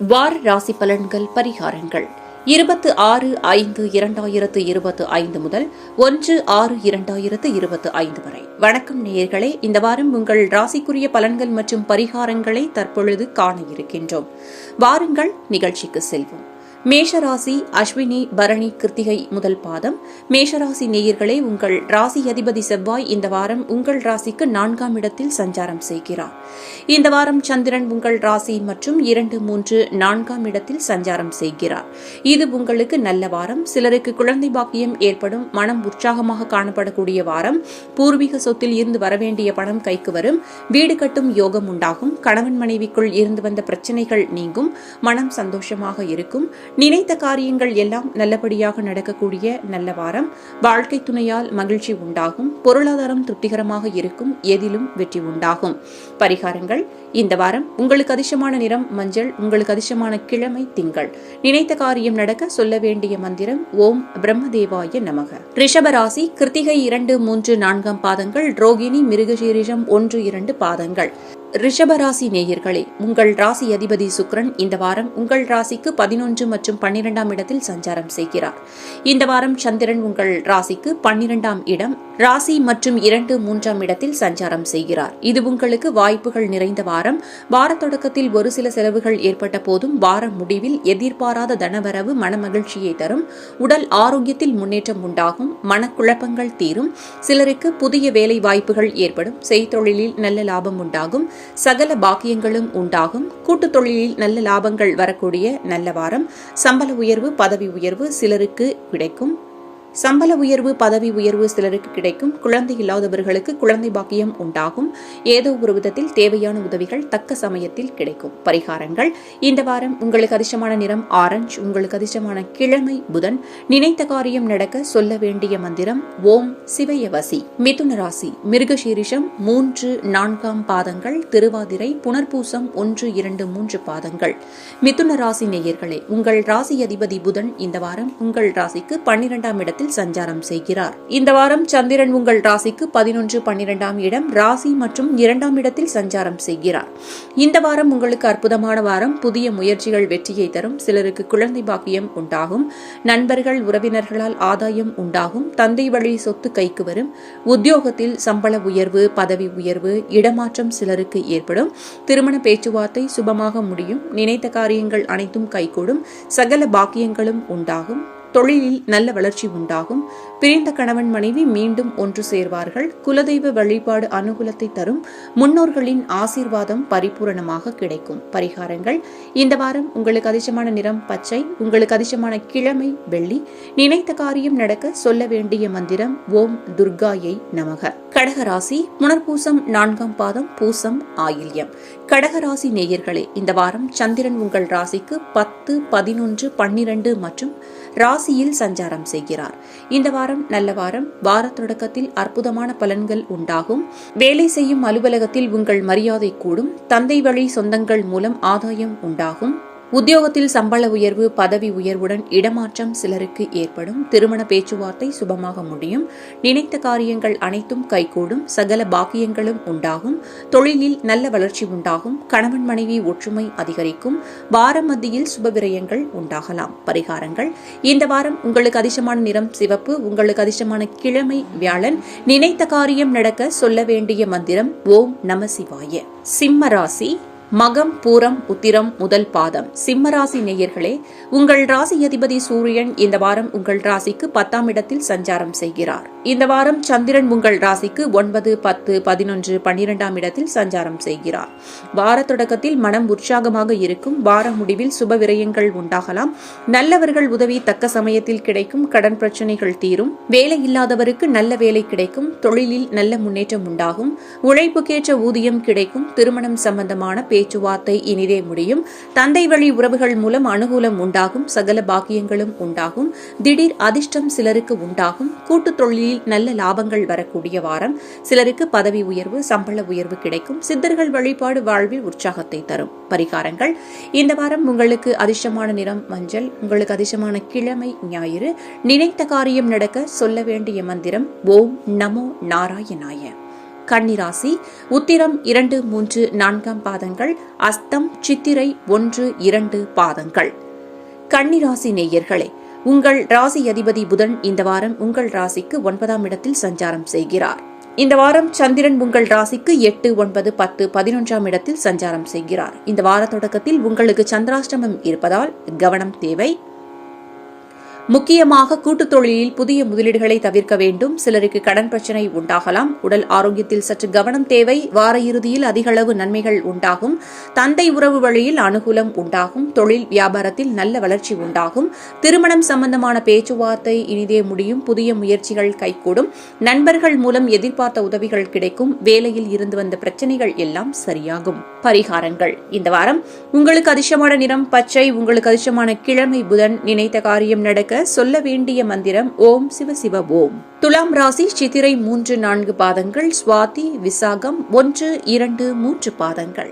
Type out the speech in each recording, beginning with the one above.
வார ராசி பலன்கள் பரிகாரங்கள் 26/5/2025 முதல் 1/6/2025 வரை. வணக்கம் நேயர்களே, இந்த வாரம் உங்கள் ராசிக்குரிய பலன்கள் மற்றும் பரிகாரங்களை தற்பொழுது காண இருக்கின்றோம். வாருங்கள் நிகழ்ச்சிக்கு செல்வோம். மேஷராசி அஸ்வினி பரணி கிருத்திகை முதல் பாதம். மேஷராசி நேயர்களே, உங்கள் ராசி அதிபதி செவ்வாய் இந்த வாரம் உங்கள் ராசிக்கு 4ஆம் இடத்தில் சஞ்சாரம் செய்கிறார். இந்த வாரம் சந்திரன் உங்கள் ராசி மற்றும் 2, 3, 4ஆம் இடத்தில் சஞ்சாரம் செய்கிறார். இது உங்களுக்கு நல்ல வாரம். சிலருக்கு குழந்தை பாக்கியம் ஏற்படும். மனம் உற்சாகமாக காணப்படக்கூடிய வாரம். பூர்வீக சொத்தில் இருந்து வரவேண்டிய பணம் கைக்கு வரும். வீடு கட்டும் யோகம் உண்டாகும். கணவன் மனைவிக்குள் இருந்து வந்த பிரச்சனைகள் நீங்கும். மனம் சந்தோஷமாக இருக்கும். நினைத்த காரியங்கள் எல்லாம் நல்லபடியாக நடக்கக்கூடிய நல்ல வாரம். வாழ்க்கை துணையால் மகிழ்ச்சி உண்டாகும். பொருளாதாரம் திருப்திகரமாக இருக்கும். எதிலும் வெற்றி உண்டாகும். பரிகாரங்கள். இந்த வாரம் உங்களுக்கு அதிர்ஷ்டமான நிறம் மஞ்சள். உங்களுக்கு அதிர்ஷ்டமான கிழமை திங்கள். நினைத்த காரியம் நடக்க சொல்ல வேண்டிய மந்திரம் ஓம் பிரம்மதேவாய நமக. ரிஷபராசி கிருத்திகை 2, 3, 4ஆம் பாதங்கள். ரோகிணி மிருகசீரிஷம் 1, 2 பாதங்கள். ரிஷபராசி நேயர்களே, உங்கள் ராசி அதிபதி சுக்கிரன் இந்த வாரம் உங்கள் ராசிக்கு 11 மற்றும் 12ஆம் இடத்தில் சஞ்சாரம் செய்கிறார். இந்த வாரம் சந்திரன் உங்கள் ராசிக்கு 12ஆம் இடம் ராசி மற்றும் 2, 3ஆம் இடத்தில் சஞ்சாரம் செய்கிறார். இது உங்களுக்கு வாய்ப்புகள் நிறைந்த வாரம். வார தொடக்கத்தில் ஒரு சில செலவுகள் ஏற்பட்ட போதும் வார முடிவில் எதிர்பாராத தனவரவு மனமகிழ்ச்சியை தரும். உடல் ஆரோக்கியத்தில் முன்னேற்றம் உண்டாகும். மனக்குழப்பங்கள் தீரும். சிலருக்கு புதிய வேலை வாய்ப்புகள் ஏற்படும். செய்தொழிலில் நல்ல லாபம் உண்டாகும். சகல பாக்கியங்களும் உண்டாகும். கூட்டுத் தொழிலில் நல்ல லாபங்கள் வரக்கூடிய நல்ல வாரம். சம்பள உயர்வு பதவி உயர்வு சிலருக்கு கிடைக்கும். சிலருக்கு கிடைக்கும். குழந்தை இல்லாதவர்களுக்கு குழந்தை பாக்கியம் உண்டாகும். ஏதோ ஒரு விதத்தில் தேவையான உதவிகள் தக்க சமயத்தில் கிடைக்கும். பரிகாரங்கள். இந்த வாரம் உங்களுக்கு அதிர்ஷ்டமான நிறம் ஆரஞ்சு. உங்களுக்கு அதிர்ஷ்டமான கிழமை புதன். நினைத்த காரியம் நடக்க சொல்ல வேண்டிய மந்திரம் ஓம் சிவயவசி. மிதுன ராசி மிருகசீரிஷம் 3, 4ஆம் பாதங்கள். திருவாதிரை புனர்பூசம் 1, 2, 3 பாதங்கள். மிதுன ராசி நேயர்களே, உங்கள் ராசி அதிபதி புதன் இந்த வாரம் உங்கள் ராசிக்கு 12ஆம் இடத்தில் சஞ்சாரம் செய்கிறார். இந்த வாரம் சந்திரன் உங்கள் ராசிக்கு 11, 12ஆம் இடம் ராசி மற்றும் 2ஆம் இடத்தில் சஞ்சாரம் செய்கிறார். இந்த வாரம் உங்களுக்கு அற்புதமான வாரம். புதிய முயற்சிகள் வெற்றியை தரும். சிலருக்கு குழந்தை பாக்கியம் உண்டாகும். நண்பர்கள் உறவினர்களால் ஆதாயம் உண்டாகும். தந்தை வழி சொத்து கைக்கு வரும். உத்தியோகத்தில் சம்பள உயர்வு பதவி உயர்வு இடமாற்றம் சிலருக்கு ஏற்படும். திருமண பேச்சுவார்த்தை சுபமாக முடியும். நினைத்த காரியங்கள் அனைத்தும் கைகூடும். சகல பாக்கியங்களும் உண்டாகும். தொழிலில் நல்ல வளர்ச்சி உண்டாகும். பிரிந்த கணவன் மனைவி மீண்டும் ஒன்று சேர்வார்கள். குலதெய்வ வழிபாடு அனுகூலத்தை தரும். முன்னோர்களின் ஆசீர்வாதம் பரிபூரணமாக கிடைக்கும். பரிகாரங்கள். இந்த வாரம் உங்களுக்கு அதிர்ஷ்டமான நிறம் பச்சை. உங்களுக்கு அதிர்ஷ்டமான கிழமை வெள்ளி. நினைத்த காரியம் நடக்க சொல்ல வேண்டிய மந்திரம் ஓம் துர்காயை நமக. கடகராசி புனர்பூசம் 4ஆம் பாதம் பூசம் ஆயில்யம். கடகராசி நேயர்களே, இந்த வாரம் சந்திரன் உங்கள் ராசிக்கு 10, 11, 12 மற்றும் ராசியில் சஞ்சாரம் செய்கிறார். இந்த வாரம் நல்ல வாரம். வார தொடக்கத்தில் அற்புதமான பலன்கள் உண்டாகும். வேலை செய்யும் அலுவலகத்தில் உங்கள் மரியாதை கூடும். தந்தை வழி சொந்தங்கள் மூலம் ஆதாயம் உண்டாகும். உத்தியோகத்தில் சம்பள உயர்வு பதவி உயர்வுடன் இடமாற்றம் சிலருக்கு ஏற்படும். திருமண பேச்சுவார்த்தை சுபமாக முடியும். நினைத்த காரியங்கள் அனைத்தும் கைகூடும். சகல பாக்கியங்களும் உண்டாகும். தொழிலில் நல்ல வளர்ச்சி உண்டாகும். கணவன் மனைவி ஒற்றுமை அதிகரிக்கும். வார மத்தியில் சுபவிரயங்கள் உண்டாகலாம். பரிகாரங்கள். இந்த வாரம் உங்களுக்கு அதிர்ஷ்டமான நிறம் சிவப்பு. உங்களுக்கு அதிர்ஷ்டமான கிழமை வியாழன். நினைத்த காரியம் நடக்க சொல்ல வேண்டிய மந்திரம் ஓம் நம சிவாய. சிம்ம ராசி மகம் பூரம் உத்திரம் முதல் பாதம். சிம்மராசி நேயர்களே, உங்கள் ராசி அதிபதி சூரியன் இந்த வாரம் உங்கள் ராசிக்கு 10ஆம் இடத்தில் சஞ்சாரம் செய்கிறார். இந்த வாரம் சந்திரன் உங்கள் ராசிக்கு 9, 10, 11, 12ஆம் இடத்தில் சஞ்சாரம் செய்கிறார். வார தொடக்கத்தில் மனம் உற்சாகமாக இருக்கும். வார முடிவில் சுப விரயங்கள் உண்டாகலாம். நல்லவர்கள் உதவி தக்க சமயத்தில் கிடைக்கும். கடன் பிரச்சனைகள் தீரும். வேலை இல்லாதவருக்கு நல்ல வேலை கிடைக்கும். தொழிலில் நல்ல முன்னேற்றம் உண்டாகும். உழைப்புக்கேற்ற ஊதியம் கிடைக்கும். திருமணம் சம்பந்தமான பேச்சுவார்த்தை இனிதே முடியும். தந்தை வழி உறவுகள் மூலம் அனுகூலம் உண்டாகும். சகல பாக்கியங்களும் உண்டாகும். திடீர் அதிர்ஷ்டம் சிலருக்கு உண்டாகும். கூட்டுத் தொழிலில் நல்ல லாபங்கள் வரக்கூடிய வாரம். சிலருக்கு பதவி உயர்வு சம்பள உயர்வு கிடைக்கும். சித்தர்கள் வழிபாடு வாழ்வில் உற்சாகத்தை தரும். பரிகாரங்கள். இந்த வாரம் உங்களுக்கு அதிர்ஷ்டமான நிறம் மஞ்சள். உங்களுக்கு அதிர்ஷ்டமான கிழமை ஞாயிறு. நினைத்த காரியம் நடக்க சொல்ல வேண்டிய மந்திரம் ஓம் நமோ நாராயணாய. கன்னிராசி உத்திரம் 2, 3, 4 பாதங்கள், அஸ்தம், சித்திரை 1, 2 பாதங்கள். கன்னிராசி நேயர்களே, உங்கள் ராசி அதிபதி புதன் இந்த வாரம் உங்கள் ராசிக்கு 9ஆம் இடத்தில் சஞ்சாரம் செய்கிறார். இந்த வாரம் சந்திரன் உங்கள் ராசிக்கு 8, 9, 10, 11ஆம் இடத்தில் சஞ்சாரம் செய்கிறார். இந்த வார தொடக்கத்தில் உங்களுக்கு சந்திராஷ்டமம் இருப்பதால் கவனம் தேவை. முக்கியமாக கூட்டுத் தொழிலில் புதிய முதலீடுகளை தவிர்க்க வேண்டும். சிலருக்கு கடன் பிரச்சினை உண்டாகலாம். உடல் ஆரோக்கியத்தில் சற்று கவனம் தேவை. வார இறுதியில் அதிகளவு நன்மைகள் உண்டாகும். தந்தை உறவு வழியில் அனுகூலம் உண்டாகும். தொழில் வியாபாரத்தில் நல்ல வளர்ச்சி உண்டாகும். திருமணம் சம்பந்தமான பேச்சுவார்த்தை இனிதே முடியும். புதிய முயற்சிகள் கைகூடும். நண்பர்கள் மூலம் எதிர்பார்த்த உதவிகள் கிடைக்கும். வேலையில் இருந்து வந்த பிரச்சனைகள் எல்லாம் சரியாகும். பரிகாரங்கள். இந்த வாரம் உங்களுக்கு அதிர்ஷ்டமான நிறம் பச்சை. உங்களுக்கு அதிர்ஷ்டமான கிழமை புதன். நினைத்த காரியம் நடக்க சொல்ல வேண்டிய மந்திரம் ஓம் சிவ சிவ ஓம். துலாம் ராசி சித்திரை 3, 4 பாதங்கள், சுவாதி, விசாகம் 1, 2, 3 பாதங்கள்.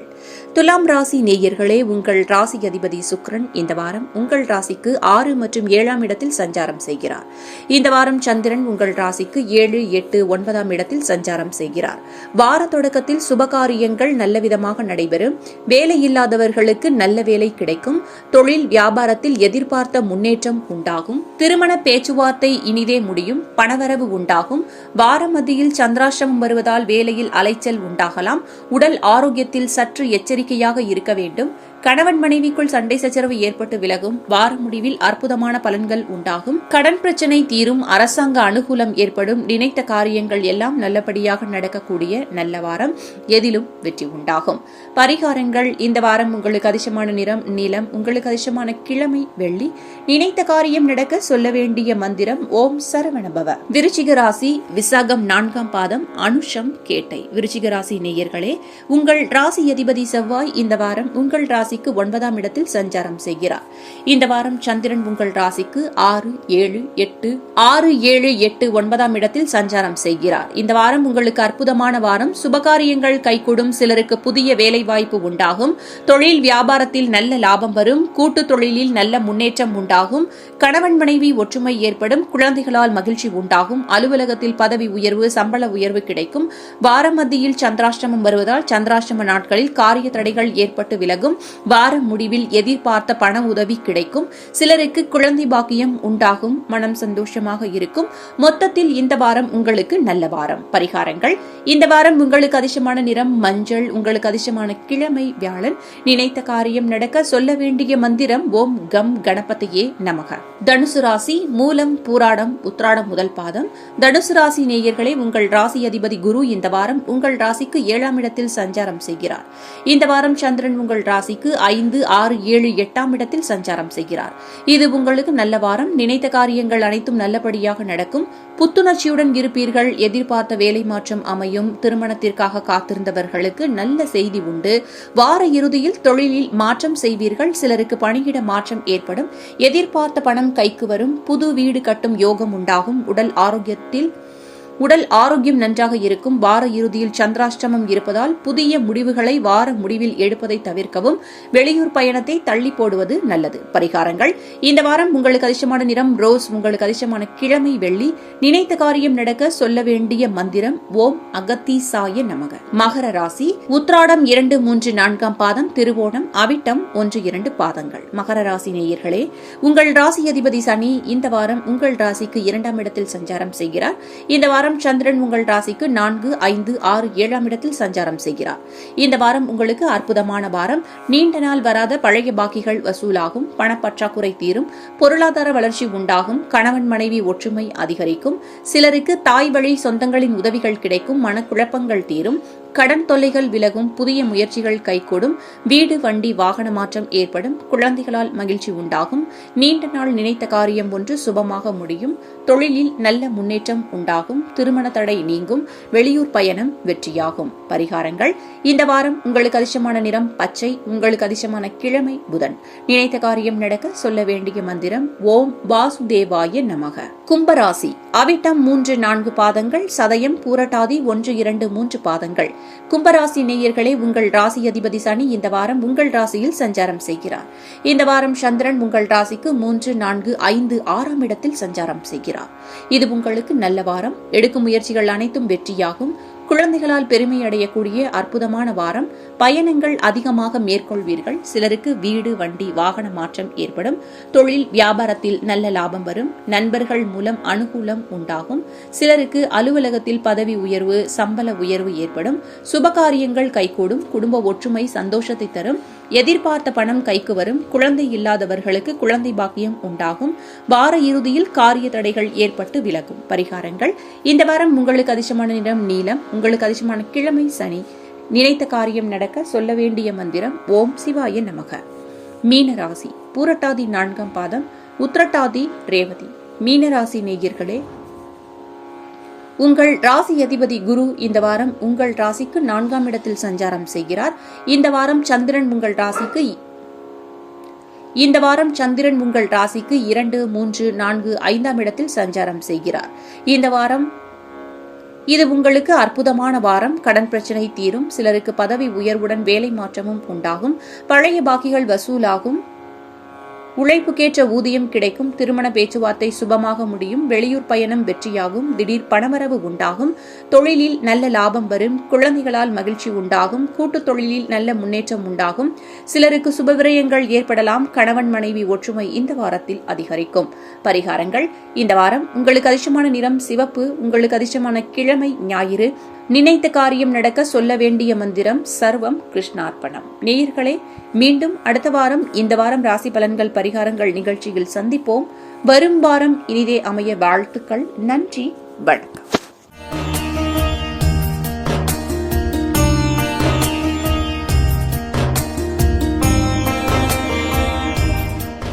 துலாம் ராசி நேயர்களே, உங்கள் ராசி அதிபதி சுக்கிரன் இந்த வாரம் உங்கள் ராசிக்கு 6 மற்றும் 7ஆம் இடத்தில் சஞ்சாரம் செய்கிறார். இந்த வாரம் சந்திரன் உங்கள் ராசிக்கு 7, 8, 9ஆம் இடத்தில் சஞ்சாரம் செய்கிறார். வார தொடக்கத்தில் சுபகாரியங்கள் நல்லவிதமாக நடைபெறும். வேலையில்லாதவர்களுக்கு நல்ல வேலை கிடைக்கும். தொழில் வியாபாரத்தில் எதிர்பார்த்த முன்னேற்றம் உண்டாகும். திருமண பேச்சுவார்த்தை இனிதே முடியும். பணவரவு உண்டாகும். வார மத்தியில் சந்திராஷ்டமம் வருவதால் வேலையில் அலைச்சல் உண்டாகலாம். உடல் ஆரோக்கியத்தில் சற்று எச்சரிக்கையாக இருக்க வேண்டும். கணவன் மனைவிக்குள் சண்டை சச்சரவு ஏற்பட்டு விலகும். வார முடிவில் அற்புதமான பலன்கள் உண்டாகும். கடன் பிரச்சனை தீரும். அரசாங்க அனுகூலம் ஏற்படும். நினைத்த காரியங்கள் எல்லாம் நல்லபடியாக நடக்கக்கூடிய நல்ல வாரம். எதிலும் வெற்றி உண்டாகும். பரிகாரங்கள். இந்த வாரம் உங்களுக்கு அதிர்ஷ்டமான நிறம் நீலம். உங்களுக்கு அதிர்ஷ்டமான கிழமை வெள்ளி. நினைத்த காரியம் நடக்க சொல்ல வேண்டிய மந்திரம் ஓம் சரவணபவ. விருச்சிக ராசி விசாகம் 4ஆம் பாதம், அனுஷம், கேட்டை. விருச்சிக ராசி நேயர்களே, உங்கள் ராசி அதிபதி செவ்வாய் இந்த வாரம் உங்கள் ராசிக்கு 9ஆம் இடத்தில் சஞ்சாரம் செய்கிறார். இந்த வாரம் சந்திரன் உங்கள் ராசிக்கு 6, 7, 8, 9ஆம் இடத்தில் சஞ்சாரம் செய்கிறார். இந்த வாரம் உங்களுக்கு அற்புதமான வாரம். சுபகாரியங்கள் கைகூடும். சிலருக்கு புதிய வேலை வாய்ப்பு உண்டாகும். தொழில் வியாபாரத்தில் நல்ல லாபம் வரும். கூட்டு தொழிலில் நல்ல முன்னேற்றம் உண்டாகும். கணவன் மனைவி ஒற்றுமை ஏற்படும். குழந்தைகளால் மகிழ்ச்சி உண்டாகும். அலுவலகத்தில் பதவி உயர்வு, சம்பள உயர்வு கிடைக்கும். வார மத்தியில் சந்திராஷ்டமம் வருவதால் சந்திராஷ்டம நாட்களில் காரிய தடைகள் ஏற்பட்டு விலகும். வார முடிவில் எதிர்பார்த்த பண உதவி கிடைக்கும். சிலருக்கு குழந்தை பாக்கியம் உண்டாகும். மனம் சந்தோஷமாக இருக்கும். மொத்தத்தில் இந்த வாரம் உங்களுக்கு நல்ல வாரம். பரிகாரங்கள். இந்த வாரம் உங்களுக்கு அதிர்ஷ்டமான நிறம் மஞ்சள். உங்களுக்கு அதிர்ஷ்டமான கிழமை வியாழன். நினைத்த காரியம் நடக்க சொல்ல வேண்டிய மந்திரம் ஓம் கம் கணபதியே நமக. தனுசு ராசி மூலம், பூராடம், உத்ராடம் முதல் பாதம். தனுசு ராசி நேயர்களே, உங்கள் ராசி அதிபதி குரு இந்த வாரம் உங்கள் ராசிக்கு 7ஆம் இடத்தில் சஞ்சாரம் செய்கிறார். இந்த வாரம் சந்திரன் உங்கள் ராசிக்கு 5, 6, 7, 8ஆம் இடத்தில் சஞ்சாரம் செய்கிறார். இது உங்களுக்கு நல்ல வாரம். நினைத்த காரியங்கள் அனைத்தும் நல்லபடியாக நடக்கும். புத்துணர்ச்சியுடன் இருப்பீர்கள். எதிர்பார்த்த வேலை மாற்றம் அமையும். திருமணத்திற்காக காத்திருந்தவர்களுக்கு நல்ல செய்தி உண்டு. வார இறுதியில் தொழிலில் மாற்றம் செய்வீர்கள். சிலருக்கு பணியிட மாற்றம் ஏற்படும். எதிர்பார்த்த பணம் கைக்கு வரும். புது வீடு கட்டும் யோகம் உண்டாகும். உடல் ஆரோக்கியம் நன்றாக இருக்கும். வார இறுதியில் சந்திராஷ்டமம் இருப்பதால் புதிய முடிவுகளை வார முடிவில் எடுப்பதை தவிர்க்கவும். வெளியூர் பயணத்தை தள்ளி போடுவது நல்லது. பரிகாரங்கள். இந்த வாரம் உங்களுக்கு அதிர்ஷ்டமான நிறம் ரோஸ். உங்களுக்கு அதிர்ஷ்டமான கிழமை வெள்ளி. நினைத்த காரியம் நடக்க சொல்ல வேண்டிய மந்திரம் ஓம் அகத்தீசாய நமக. மகர ராசி உத்ராடம் 2, 3, 4ஆம் பாதம், திருவோணம், அவிட்டம் 1, 2 பாதங்கள். மகர ராசி நேயர்களே, உங்கள் ராசி அதிபதி சனி இந்த வாரம் உங்கள் ராசிக்கு 2ஆம் இடத்தில் சஞ்சாரம் செய்கிறார். இந்த வாரம் சந்திரன் உங்கள் ராசிக்கு 4, 5, 6, 7ஆம் இடத்தில் சஞ்சாரம் செய்கிறார். இந்த வாரம் உங்களுக்கு அற்புதமான வாரம். நீண்ட நாள் வராத பழைய பாக்கிகள் வசூலாகும். பணப்பற்றாக்குறை தீரும். பொருளாதார வளர்ச்சி உண்டாகும். கணவன் மனைவி ஒற்றுமை அதிகரிக்கும். சிலருக்கு தாய் வழி சொந்தங்களின் உதவிகள் கிடைக்கும். மனக்குழப்பங்கள் தீரும். கடன் தொல்லைகள் விலகும். புதிய முயற்சிகள் கைகூடும். வீடு, வண்டி, வாகன மாற்றம் ஏற்படும். குழந்தைகளால் மகிழ்ச்சி உண்டாகும். நீண்ட நாள் நினைத்த காரியம் ஒன்று சுபமாக முடியும். தொழிலில் நல்ல முன்னேற்றம் உண்டாகும். திருமண தடை நீங்கும். வெளியூர் பயணம் வெற்றியாகும். பரிகாரங்கள். இந்த வாரம் உங்களுக்கு அதிர்ஷ்டமான நிறம் பச்சை. உங்களுக்கு அதிர்ஷ்டமான கிழமை புதன். நினைத்த காரியம் நடக்க சொல்ல வேண்டிய மந்திரம் ஓம் வாசுதேவாய நமக. கும்பராசி அவிட்டம் 3, 4 பாதங்கள், சதயம், பூரட்டாதி 1, 2, 3 பாதங்கள். கும்பராசி நேயர்களே, உங்கள் ராசி அதிபதி சனி இந்த வாரம் உங்கள் ராசியில் சஞ்சாரம் செய்கிறார். இந்த வாரம் சந்திரன் உங்கள் ராசிக்கு 3, 4, 5, 6ஆம் இடத்தில் சஞ்சாரம் செய்கிறார். இது உங்களுக்கு நல்ல வாரம். எடுக்கும் முயற்சிகள் அனைத்தும் வெற்றியாகும். குழந்தைகளால் பெருமை அடையக்கூடிய அற்புதமான வாரம். பயணங்கள் அதிகமாக மேற்கொள்வீர்கள். சிலருக்கு வீடு, வண்டி, வாகன மாற்றம் ஏற்படும். தொழில், வியாபாரத்தில் நல்ல லாபம் வரும். நண்பர்கள் மூலம் அனுகூலம் உண்டாகும். சிலருக்கு அலுவலகத்தில் பதவி உயர்வு, சம்பள உயர்வு ஏற்படும். சுபகாரியங்கள் கைகூடும். குடும்ப ஒற்றுமை சந்தோஷத்தை தரும். எதிர்பார்த்த பணம் கைக்கு வரும். குழந்தை இல்லாதவர்களுக்கு குழந்தை பாக்கியம் உண்டாகும். வார இறுதியில் காரிய தடைகள் ஏற்பட்டு விலகும். பரிகாரங்கள். இந்த வாரம் உங்களுக்கு அதிர்ஷ்டமான நிறம் நீலம். உங்களுக்கு அதிர்ஷ்டமான கிழமை சனி. நினைத்த காரியம் நடக்க சொல்ல வேண்டிய மந்திரம் ஓம் சிவாய நமக. மீனராசி. பூரட்டாதி 4ஆம் பாதம், உத்திரட்டாதி, ரேவதி. மீனராசி நேயர்களே, உங்கள் ராசி அதிபதி குரு இந்த வாரம் உங்கள் ராசிக்கு 4ஆம் இடத்தில் சஞ்சாரம் செய்கிறார். இந்த வாரம் சந்திரன் உங்கள் ராசிக்கு 2, 3, 4, 5ஆம் இடத்தில் சஞ்சாரம் செய்கிறார். இந்த வாரம் இது உங்களுக்கு அற்புதமான வாரம். கடன் பிரச்சனை தீரும். சிலருக்கு பதவி உயர்வுடன் வேலை மாற்றமும் உண்டாகும். பழைய பாக்கிகள் வசூலாகும். உழைப்புக்கேற்ற ஊதியம் கிடைக்கும். திருமண பேச்சுவார்த்தை சுபமாக முடியும். வெளியூர் பயணம் வெற்றியாகும். திடீர் பணவரவு உண்டாகும். தொழிலில் நல்ல லாபம் வரும். குழந்தைகளால் மகிழ்ச்சி உண்டாகும். கூட்டுத் தொழிலில் நல்ல முன்னேற்றம் உண்டாகும். சிலருக்கு சுபவிரயங்கள் ஏற்படலாம். கணவன் மனைவி ஒற்றுமை இந்த வாரத்தில் அதிகரிக்கும். பரிகாரங்கள். இந்த வாரம் உங்களுக்கு அதிர்ஷ்டமான நிறம் சிவப்பு. உங்களுக்கு அதிர்ஷ்டமான கிழமை ஞாயிறு. நினைத்த காரியம் நடக்க சொல்ல வேண்டிய மந்திரம் சர்வம் கிருஷ்ணார்ப்பணம். நேயர்களே, மீண்டும் அடுத்த வாரம் இந்த வாரம் ராசி பலன்கள் பரிகாரங்கள் நிகழ்ச்சியில் சந்திப்போம். வரும் வாரம் இனிதே அமைய வாழ்த்துக்கள். நன்றி, வணக்கம்.